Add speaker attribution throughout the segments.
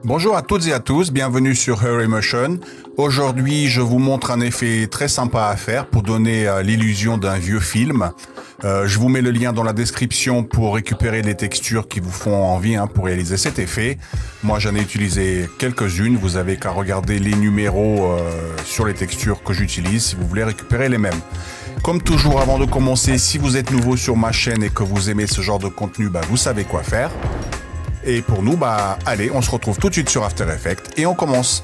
Speaker 1: Bonjour à toutes et à tous, bienvenue sur HurryMotion. Aujourd'hui, je vous montre un effet très sympa à faire pour donner l'illusion d'un vieux film. Je vous mets le lien dans la description pour récupérer les textures qui vous font envie pour réaliser cet effet. Moi, j'en ai utilisé quelques-unes. Vous avez qu'à regarder les numéros sur les textures que j'utilise si vous voulez récupérer les mêmes. Comme toujours, avant de commencer, si vous êtes nouveau sur ma chaîne et que vous aimez ce genre de contenu, vous savez quoi faire. Et pour nous, allez, on se retrouve tout de suite sur After Effects et on commence.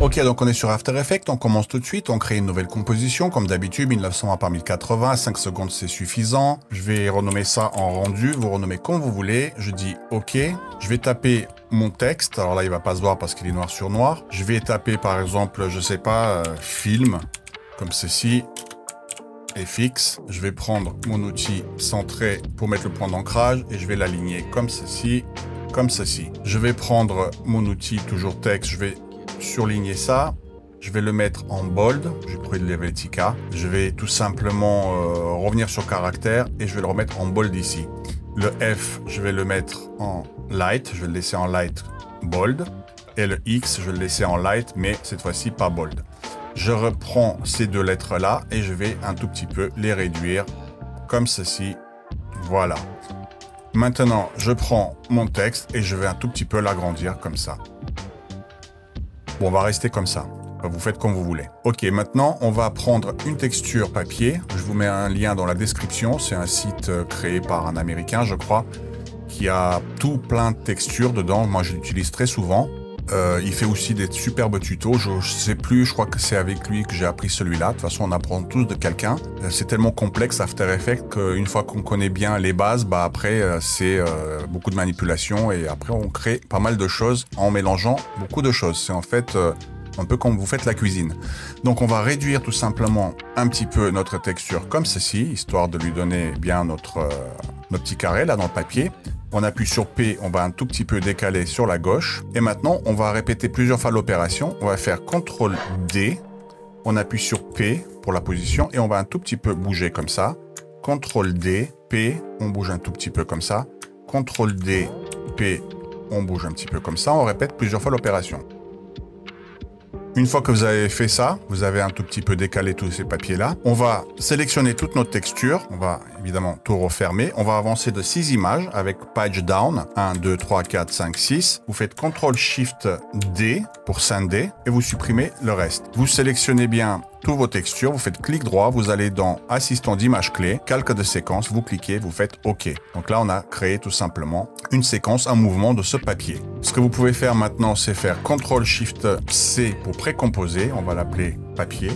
Speaker 1: Ok, donc on est sur After Effects, on commence tout de suite, on crée une nouvelle composition, comme d'habitude, 1920 par 1080, 5 secondes c'est suffisant. Je vais renommer ça en rendu, vous renommez comme vous voulez, je dis ok. Je vais taper mon texte, alors là il va pas se voir parce qu'il est noir sur noir. Je vais taper par exemple, je sais pas, film, comme ceci, FX. Je vais prendre mon outil centré pour mettre le point d'ancrage et je vais l'aligner comme ceci, comme ceci. Je vais prendre mon outil, toujours texte, je vais surligner ça, je vais le mettre en bold, j'ai pris de l'Helvetica, je vais tout simplement revenir sur caractère et je vais le remettre en bold ici. Le F, je vais le mettre en light, je vais le laisser en light bold, et le X, je vais le laisser en light, mais cette fois-ci pas bold. Je reprends ces deux lettres-là et je vais un tout petit peu les réduire comme ceci, voilà. Maintenant, je prends mon texte et je vais un tout petit peu l'agrandir comme ça. Bon, on va rester comme ça. Vous faites comme vous voulez. Ok, maintenant, on va prendre une texture papier. Je vous mets un lien dans la description. C'est un site créé par un Américain, je crois, qui a tout plein de textures dedans. Moi, je l'utilise très souvent. Il fait aussi des superbes tutos. Je sais plus, je crois que c'est avec lui que j'ai appris celui-là. De toute façon, on apprend tous de quelqu'un. C'est tellement complexe, After Effects, qu'une fois qu'on connaît bien les bases, après, c'est beaucoup de manipulation et après, on crée pas mal de choses en mélangeant beaucoup de choses. C'est en fait un peu comme vous faites la cuisine. Donc, on va réduire tout simplement un petit peu notre texture comme ceci, histoire de lui donner bien notre petit carré là dans le papier. On appuie sur P, on va un tout petit peu décaler sur la gauche. Et maintenant, on va répéter plusieurs fois l'opération. On va faire CTRL D, on appuie sur P pour la position et on va un tout petit peu bouger comme ça. CTRL D, P, on bouge un tout petit peu comme ça. CTRL D, P, on bouge un petit peu comme ça. On répète plusieurs fois l'opération. Une fois que vous avez fait ça, vous avez un tout petit peu décalé tous ces papiers-là. On va sélectionner toute notre texture. On va évidemment tout refermer. On va avancer de 6 images avec Page Down. 1, 2, 3, 4, 5, 6. Vous faites CTRL-SHIFT-D pour scinder et vous supprimez le reste. Vous sélectionnez bien toutes vos textures, vous faites clic droit, vous allez dans Assistant d'image clé, calque de séquence, vous cliquez, vous faites OK. Donc là, on a créé tout simplement une séquence, un mouvement de ce papier. Ce que vous pouvez faire maintenant, c'est faire CTRL-SHIFT-C pour précomposer. On va l'appeler papier.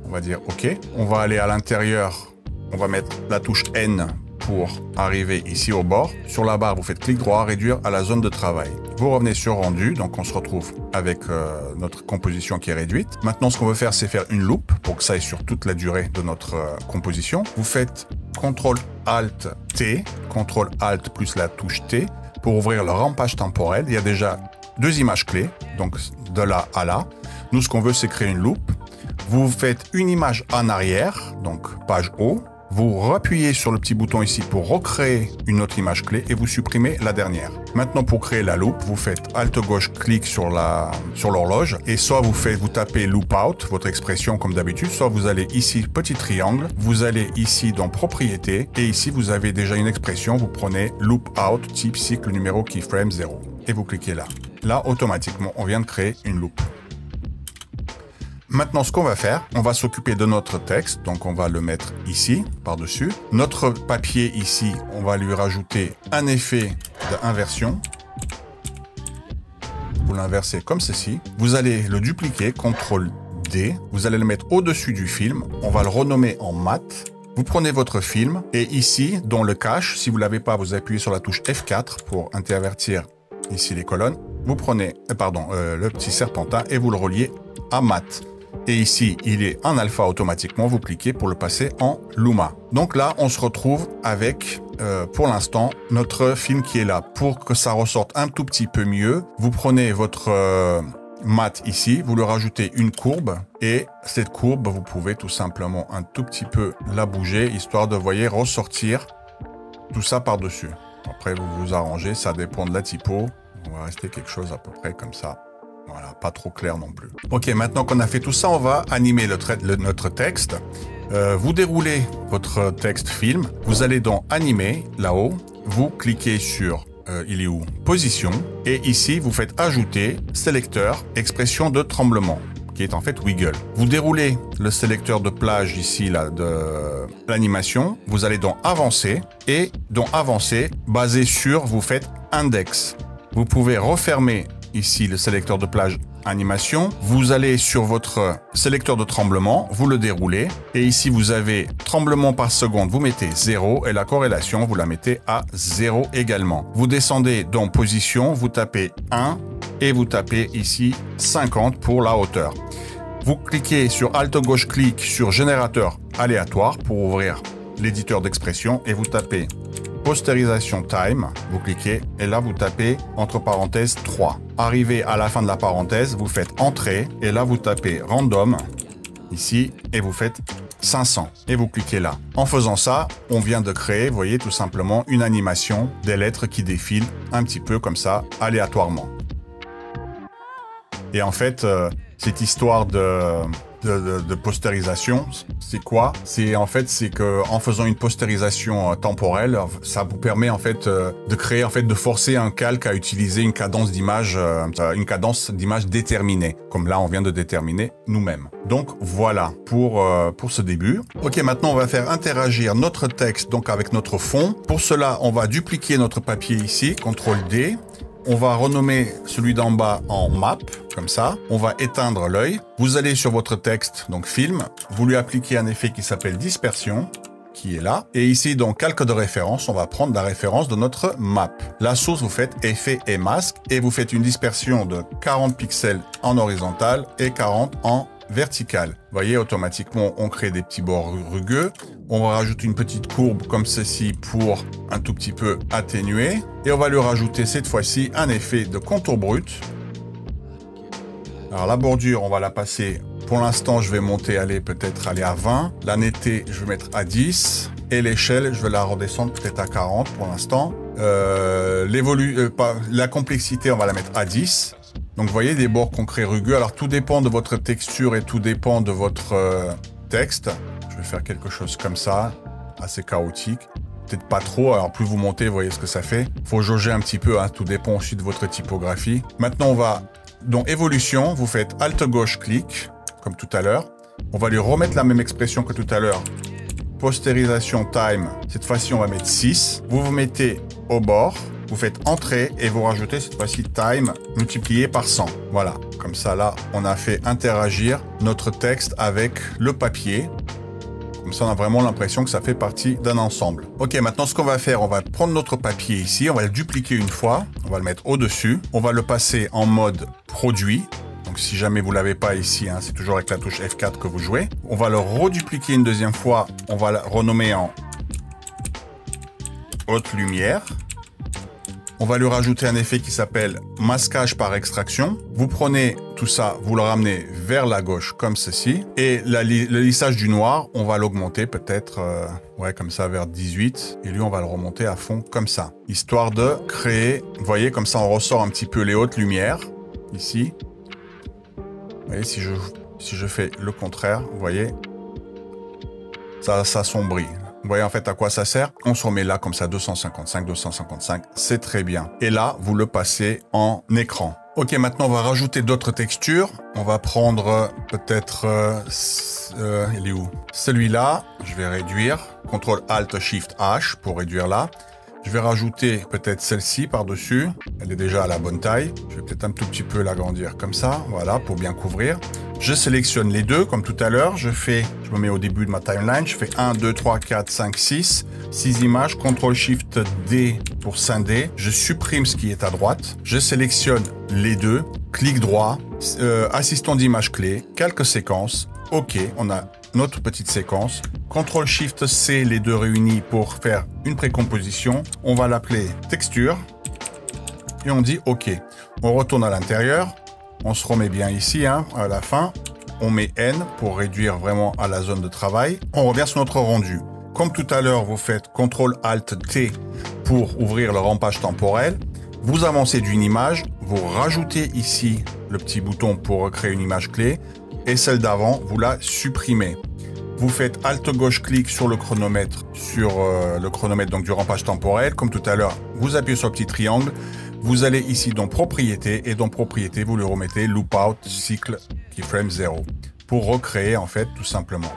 Speaker 1: On va dire OK. On va aller à l'intérieur, on va mettre la touche N pour arriver ici au bord. Sur la barre, vous faites clic droit, réduire à la zone de travail. Vous revenez sur rendu, donc on se retrouve avec notre composition qui est réduite. Maintenant, ce qu'on veut faire, c'est faire une loupe pour que ça aille sur toute la durée de notre composition. Vous faites CTRL-ALT-T, CTRL-ALT plus la touche T pour ouvrir le rampage temporel. Il y a déjà 2 images clés, donc de là à là. Nous, ce qu'on veut, c'est créer une loupe. Vous faites une image en arrière, donc page haut. Vous rappuyez sur le petit bouton ici pour recréer une autre image clé et vous supprimez la dernière. Maintenant, pour créer la loupe, vous faites Alt gauche, clic sur l'horloge et soit vous tapez Loop Out, votre expression comme d'habitude, soit vous allez ici, petit triangle, vous allez ici dans Propriétés et ici, vous avez déjà une expression, vous prenez Loop Out, type cycle numéro keyframe 0 et vous cliquez là. Là, automatiquement, on vient de créer une loupe. Maintenant, ce qu'on va faire, on va s'occuper de notre texte. Donc, on va le mettre ici, par-dessus. Notre papier ici, on va lui rajouter un effet d'inversion. Vous l'inversez comme ceci. Vous allez le dupliquer, CTRL-D. Vous allez le mettre au-dessus du film. On va le renommer en mat. Vous prenez votre film et ici, dans le cache, si vous ne l'avez pas, vous appuyez sur la touche F4 pour intervertir ici les colonnes. Vous prenez le petit serpentin et vous le reliez à mat. Et ici, il est en alpha automatiquement. Vous cliquez pour le passer en Luma. Donc là, on se retrouve avec, pour l'instant, notre film qui est là. Pour que ça ressorte un tout petit peu mieux, vous prenez votre mat ici, vous lui rajoutez une courbe et cette courbe, vous pouvez tout simplement un tout petit peu la bouger, histoire de, voyez, ressortir tout ça par-dessus. Après, vous vous arrangez, ça dépend de la typo. On va rester quelque chose à peu près comme ça. Voilà, pas trop clair non plus. Ok, maintenant qu'on a fait tout ça, on va animer notre texte. Vous déroulez votre texte film. Vous allez dans Animer, là-haut. Vous cliquez sur, il est où? Position. Et ici, vous faites Ajouter, sélecteur, expression de tremblement, qui est en fait Wiggle. Vous déroulez le sélecteur de plage ici, là, de l'animation. Vous allez dans Avancer. Et dans Avancer, basé sur, vous faites Index. Vous pouvez refermer ici le sélecteur de plage animation. Vous allez sur votre sélecteur de tremblement, vous le déroulez. Et ici, vous avez tremblement par seconde, vous mettez 0 et la corrélation, vous la mettez à 0 également. Vous descendez dans Position, vous tapez 1 et vous tapez ici 50 pour la hauteur. Vous cliquez sur Alt gauche clic sur Générateur aléatoire pour ouvrir l'éditeur d'expression et vous tapez Postérisation Time, vous cliquez et là vous tapez entre parenthèses 3. Arrivé à la fin de la parenthèse, vous faites Entrée et là vous tapez Random ici et vous faites 500 et vous cliquez là. En faisant ça, on vient de créer, vous voyez, tout simplement une animation des lettres qui défilent un petit peu comme ça, aléatoirement. Et en fait, cette histoire de postérisation, c'est quoi? C'est en fait, c'est que en faisant une postérisation temporelle, ça vous permet en fait de créer, en fait, de forcer un calque à utiliser une cadence d'image déterminée, comme là on vient de déterminer nous-mêmes. Donc voilà pour ce début. Ok, maintenant on va faire interagir notre texte donc avec notre fond. Pour cela, on va dupliquer notre papier ici, CTRL D. On va renommer celui d'en bas en map, comme ça. On va éteindre l'œil. Vous allez sur votre texte, donc film. Vous lui appliquez un effet qui s'appelle dispersion, qui est là. Et ici, dans calque de référence, on va prendre la référence de notre map. La source, vous faites effet et masque. Et vous faites une dispersion de 40 pixels en horizontal et 40 en vertical. Vous voyez, automatiquement, on crée des petits bords rugueux. On va rajouter une petite courbe comme ceci pour un tout petit peu atténuer. Et on va lui rajouter cette fois-ci un effet de contour brut. Alors la bordure, on va la passer. Pour l'instant, je vais monter, peut-être aller à 20. La netteté, je vais mettre à 10. Et l'échelle, je vais la redescendre peut-être à 40 pour l'instant. La complexité, on va la mettre à 10. Donc, vous voyez des bords qu'on crée rugueux. Alors, tout dépend de votre texture et tout dépend de votre texte. Je vais faire quelque chose comme ça, assez chaotique. Peut-être pas trop. Alors, plus vous montez, vous voyez ce que ça fait. Faut jauger un petit peu, hein. Tout dépend aussi de votre typographie. Maintenant, on va dans Évolution. Vous faites Alt gauche clic, comme tout à l'heure. On va lui remettre la même expression que tout à l'heure. Postérisation Time. Cette fois-ci, on va mettre 6. Vous vous mettez au bord. Vous faites Entrée et vous rajoutez cette fois-ci Time multiplié par 100. Voilà, comme ça là, on a fait interagir notre texte avec le papier. Comme ça, on a vraiment l'impression que ça fait partie d'un ensemble. Ok, maintenant ce qu'on va faire, on va prendre notre papier ici, on va le dupliquer une fois, on va le mettre au-dessus, on va le passer en mode produit. Donc si jamais vous ne l'avez pas ici, hein, c'est toujours avec la touche F4 que vous jouez. On va le redupliquer une deuxième fois, on va le renommer en haute lumière. On va lui rajouter un effet qui s'appelle masquage par extraction. Vous prenez tout ça, vous le ramenez vers la gauche comme ceci. Et le lissage du noir, on va l'augmenter peut-être comme ça vers 18. Et lui, on va le remonter à fond comme ça. Histoire de créer, vous voyez, comme ça on ressort un petit peu les hautes lumières. Ici. Vous voyez, si je fais le contraire, vous voyez, ça s'assombrit. Vous voyez en fait à quoi ça sert? On se remet là comme ça, 255, 255, c'est très bien. Et là, vous le passez en écran. Ok, maintenant on va rajouter d'autres textures. On va prendre peut-être, il est où? Celui-là, je vais réduire. CTRL ALT SHIFT H pour réduire là. Je vais rajouter peut-être celle-ci par-dessus. Elle est déjà à la bonne taille. Je vais peut-être un tout petit peu l'agrandir comme ça, voilà, pour bien couvrir. Je sélectionne les deux, comme tout à l'heure. Je me mets au début de ma timeline. Je fais 1, 2, 3, 4, 5, 6. 6 images. CTRL-SHIFT-D pour scinder. Je supprime ce qui est à droite. Je sélectionne les deux. Clic droit. Assistant d'image clé. Calque séquence. OK, on a notre petite séquence. CTRL-SHIFT-C, les deux réunis pour faire une précomposition. On va l'appeler texture. Et on dit OK. On retourne à l'intérieur. On se remet bien ici, hein, à la fin. On met N pour réduire vraiment à la zone de travail. On revient sur notre rendu. Comme tout à l'heure, vous faites CTRL-ALT-T pour ouvrir le rampage temporel. Vous avancez d'une image, vous rajoutez ici le petit bouton pour créer une image clé et celle d'avant, vous la supprimez. Vous faites Alt-gauche-clic sur le chronomètre, donc du rampage temporel. Comme tout à l'heure, vous appuyez sur le petit triangle. Vous allez ici dans Propriétés et dans Propriétés, vous le remettez Loop Out cycle keyframe 0 pour recréer en fait tout simplement.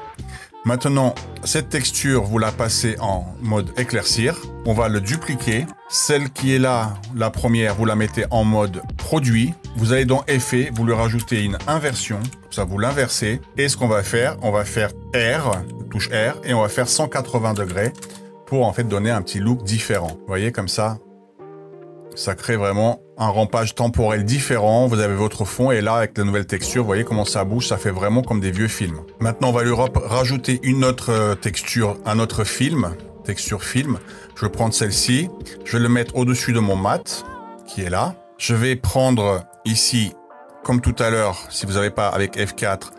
Speaker 1: Maintenant, cette texture, vous la passez en mode éclaircir. On va le dupliquer. Celle qui est là, la première, vous la mettez en mode produit. Vous allez dans Effet, vous lui rajoutez une inversion. Ça, vous l'inversez. Et ce qu'on va faire R, touche R, et on va faire 180 degrés pour en fait donner un petit look différent. Vous voyez comme ça? Ça crée vraiment un rampage temporel différent. Vous avez votre fond et là, avec la nouvelle texture, vous voyez comment ça bouge. Ça fait vraiment comme des vieux films. Maintenant, on va lui rajouter une autre texture, un autre film, texture film. Je vais prendre celle-ci. Je vais le mettre au-dessus de mon mat, qui est là. Je vais prendre ici, comme tout à l'heure, si vous n'avez pas avec F4,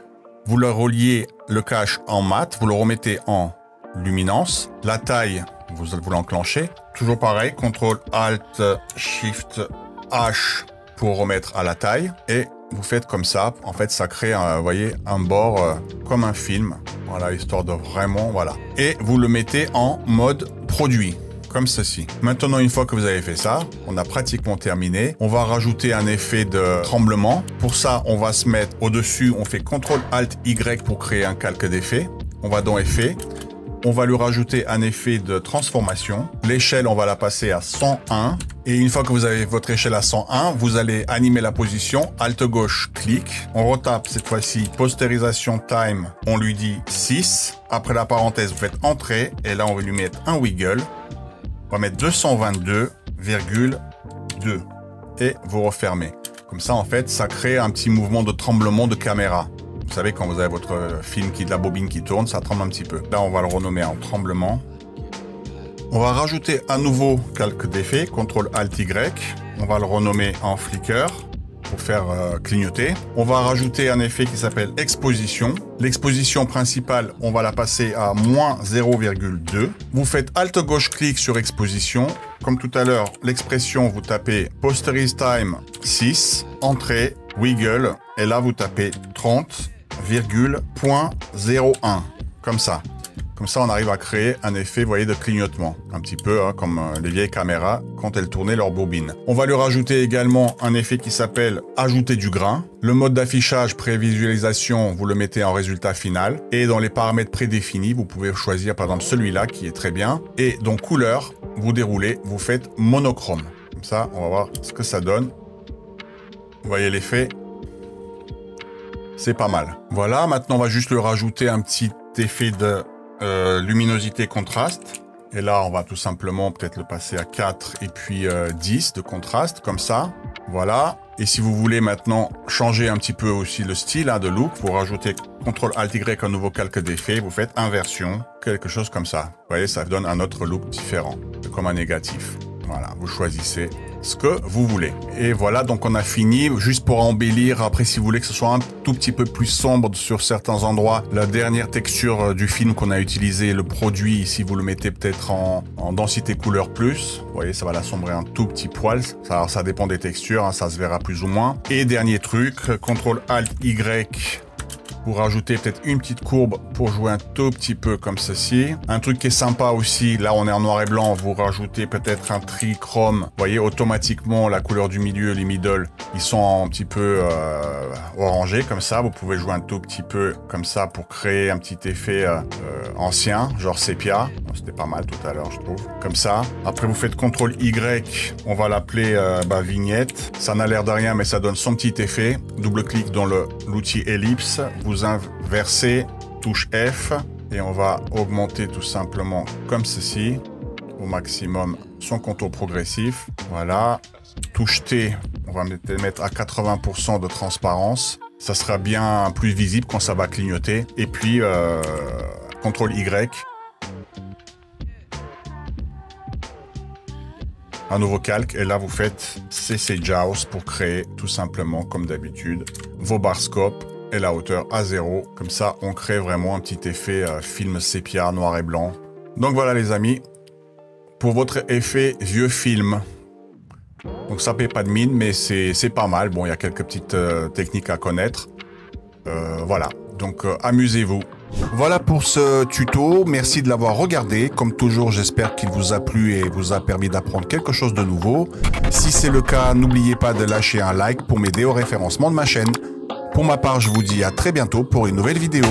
Speaker 1: vous le reliez le cache en mat. Vous le remettez en luminance. La taille, vous l'enclenchez. Toujours pareil, CTRL, ALT, SHIFT, H pour remettre à la taille. Et vous faites comme ça. En fait, ça crée, vous voyez, un bord comme un film. Voilà, histoire de vraiment, voilà. Et vous le mettez en mode produit, comme ceci. Maintenant, une fois que vous avez fait ça, on a pratiquement terminé. On va rajouter un effet de tremblement. Pour ça, on va se mettre au-dessus. On fait CTRL, ALT, Y pour créer un calque d'effet. On va dans Effet. On va lui rajouter un effet de transformation. L'échelle, on va la passer à 101. Et une fois que vous avez votre échelle à 101, vous allez animer la position. Alt-gauche, clic. On retape cette fois-ci postérisation time. On lui dit 6. Après la parenthèse, vous faites Entrée. Et là, on va lui mettre un wiggle. On va mettre 222,2. Et vous refermez. Comme ça, en fait, ça crée un petit mouvement de tremblement de caméra. Vous savez, quand vous avez votre film de la bobine qui tourne, ça tremble un petit peu. Là, on va le renommer en tremblement. On va rajouter un nouveau calque d'effet, CTRL-ALT-Y. On va le renommer en flicker pour faire clignoter. On va rajouter un effet qui s'appelle exposition. L'exposition principale, on va la passer à moins 0,2. Vous faites Alt-gauche-clic sur exposition. Comme tout à l'heure, l'expression, vous tapez Posterise Time 6, Entrée, Wiggle, et là, vous tapez 30,01. Comme ça. Comme ça, on arrive à créer un effet, vous voyez, de clignotement. Un petit peu comme les vieilles caméras quand elles tournaient leur bobine. On va lui rajouter également un effet qui s'appelle Ajouter du grain. Le mode d'affichage prévisualisation, vous le mettez en résultat final. Et dans les paramètres prédéfinis, vous pouvez choisir par exemple celui-là qui est très bien. Et dans couleur, vous déroulez, vous faites monochrome. Comme ça, on va voir ce que ça donne. Vous voyez l'effet? C'est pas mal. Voilà, maintenant on va juste lui rajouter un petit effet de luminosité contraste. Et là, on va tout simplement peut-être le passer à 4 et puis 10 de contraste, comme ça. Voilà. Et si vous voulez maintenant changer un petit peu aussi le style de look, vous rajoutez CTRL-ALT-Y, un nouveau calque d'effet, vous faites inversion, quelque chose comme ça. Vous voyez, ça donne un autre look différent, comme un négatif. Voilà, vous choisissez ce que vous voulez. Et voilà, donc on a fini. Juste pour embellir, après si vous voulez que ce soit un tout petit peu plus sombre sur certains endroits, la dernière texture du film qu'on a utilisé, le produit, ici vous le mettez peut-être en densité couleur plus. Vous voyez, ça va l'assombrer un tout petit poil. Ça dépend des textures, hein, ça se verra plus ou moins. Et dernier truc, CTRL-ALT-Y. Vous rajoutez peut-être une petite courbe pour jouer un tout petit peu comme ceci. Un truc qui est sympa aussi, là on est en noir et blanc, vous rajoutez peut-être un trichrome. Vous voyez, automatiquement la couleur du milieu, les middle, ils sont un petit peu orangés comme ça. Vous pouvez jouer un tout petit peu comme ça pour créer un petit effet ancien, genre sépia. C'était pas mal tout à l'heure, je trouve. Comme ça. Après vous faites CTRL-Y, on va l'appeler vignette. Ça n'a l'air de rien, mais ça donne son petit effet. Double-clic dans l'outil ellipse. Vous inversez, touche F, et on va augmenter tout simplement comme ceci, au maximum son contour progressif. Voilà. Touche T, on va mettre à 80% de transparence. Ça sera bien plus visible quand ça va clignoter. Et puis, CTRL-Y. un nouveau calque. Et là, vous faites CC JAWS pour créer tout simplement, comme d'habitude, vos bar scopes et la hauteur à 0. Comme ça, on crée vraiment un petit effet film sépia, noir et blanc. Donc voilà les amis, pour votre effet vieux film. Donc ça paie pas de mine, mais c'est pas mal. Bon, il y a quelques petites techniques à connaître. Voilà, donc amusez-vous. Voilà pour ce tuto, merci de l'avoir regardé. Comme toujours, j'espère qu'il vous a plu et vous a permis d'apprendre quelque chose de nouveau. Si c'est le cas, n'oubliez pas de lâcher un like pour m'aider au référencement de ma chaîne. Pour ma part, je vous dis à très bientôt pour une nouvelle vidéo.